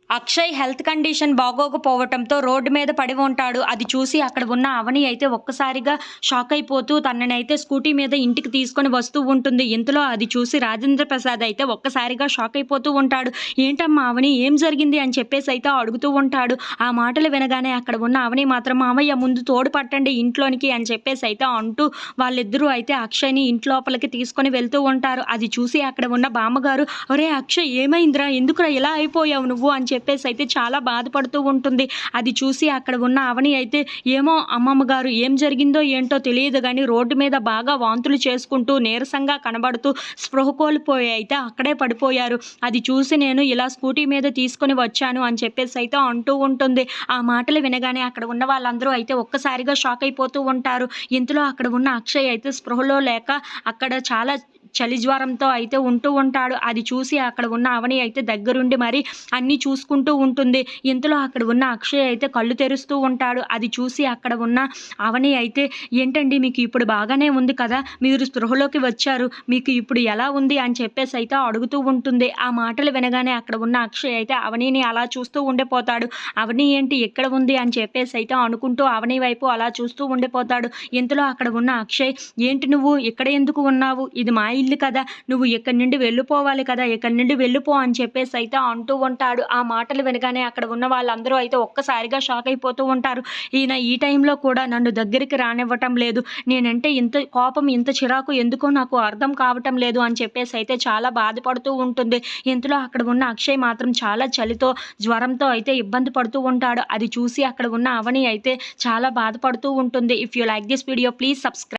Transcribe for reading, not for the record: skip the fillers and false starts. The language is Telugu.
అక్షయ్ హెల్త్ కండిషన్ బాగోకపోవటంతో రోడ్డు మీద పడి ఉంటాడు. అది చూసి అక్కడ ఉన్న అవని అయితే ఒక్కసారిగా షాక్ అయిపోతూ తననైతే స్కూటీ మీద ఇంటికి తీసుకొని వస్తూ ఉంటుంది. ఇంతలో అది చూసి రాజేంద్ర ప్రసాద్ అయితే ఒక్కసారిగా షాక్ అయిపోతూ ఉంటాడు. ఏంటమ్మా అవని, ఏం జరిగింది అని చెప్పేసి అయితే అడుగుతూ ఉంటాడు. ఆ మాటలు వినగానే అక్కడ ఉన్న అవని మాత్రం మామయ్య ముందు తోడు పట్టండి ఇంట్లోనికి అని చెప్పేసి అయితే అంటూ వాళ్ళిద్దరూ అయితే అక్షయ్ని ఇంట్లోపలికి తీసుకొని వెళ్తూ ఉంటారు. అది చూసి అక్కడ ఉన్న బామ్మగారు, ఒరే అక్షయ్ ఏమైందిరా, ఎందుకురా ఇలా అయిపోయావు నువ్వు అని చెప్పేసి అయితే చాలా బాధపడుతూ ఉంటుంది. అది చూసి అక్కడ ఉన్న అవని అయితే, ఏమో అమ్మమ్మ గారు ఏం జరిగిందో ఏంటో తెలియదు కానీ రోడ్డు మీద బాగా వాంతులు చేసుకుంటూ నీరసంగా కనబడుతూ స్పృహ కోల్పోయి అయితే అక్కడే పడిపోయారు. అది చూసి నేను ఇలా స్కూటీ మీద తీసుకొని వచ్చాను అని చెప్పేసి అయితే అంటూ ఉంటుంది. ఆ మాటలు వినగానే అక్కడ ఉన్న వాళ్ళందరూ అయితే ఒక్కసారిగా షాక్ అయిపోతూ ఉంటారు. ఇంతలో అక్కడ ఉన్న అక్షయ్ అయితే స్పృహలో లేక అక్కడ చాలా చలి జ్వరంతో అయితే ఉంటూ ఉంటాడు. అది చూసి అక్కడ ఉన్న అవని అయితే దగ్గరుండి మరి అన్నీ చూసుకుంటూ ఉంటుంది. ఇంతలో అక్కడ ఉన్న అక్షయ్ అయితే కళ్ళు తెరుస్తూ ఉంటాడు. అది చూసి అక్కడ ఉన్న అవని అయితే, ఏంటండి మీకు ఇప్పుడు బాగానే ఉంది కదా, మీరు స్పృహలోకి వచ్చారు, మీకు ఇప్పుడు ఎలా ఉంది అని చెప్పేసి అయితే అడుగుతూ ఉంటుంది. ఆ మాటలు వినగానే అక్కడ ఉన్న అక్షయ్ అయితే అవనిని అలా చూస్తూ ఉండిపోతాడు. అవని ఏంటి ఎక్కడ ఉంది అని చెప్పేసి అయితే అనుకుంటూ అవని వైపు అలా చూస్తూ ఉండిపోతాడు. ఇంతలో అక్కడ ఉన్న అక్షయ్, ఏంటి నువ్వు ఇక్కడ ఎందుకు ఉన్నావు, ఇది మా ఇల్లు కదా, నువ్వు ఇక్కడి నుండి వెళ్ళిపోవాలి కదా, ఇక్కడి నుండి వెళ్ళిపో అని చెప్పేసి అయితే అంటూ ఉంటాడు. ఆ మాటలు వినగానే అక్కడ ఉన్న వాళ్ళందరూ అయితే ఒక్కసారిగా షాక్ అయిపోతూ ఉంటారు. ఈయన ఈ టైంలో కూడా నన్ను దగ్గరికి రానివ్వటం లేదు, నేనంటే ఇంత కోపం ఇంత చిరాకు ఎందుకో నాకు అర్థం కావటం లేదు అని చెప్పేసి అయితే చాలా బాధపడుతూ ఉంటుంది. ఇంతలో అక్కడ ఉన్న అక్షయ్ మాత్రం చాలా చలితో జ్వరంతో అయితే ఇబ్బంది పడుతూ ఉంటాడు. అది చూసి అక్కడ ఉన్న అవని అయితే చాలా బాధపడుతూ ఉంటుంది. If you like this video please subscribe.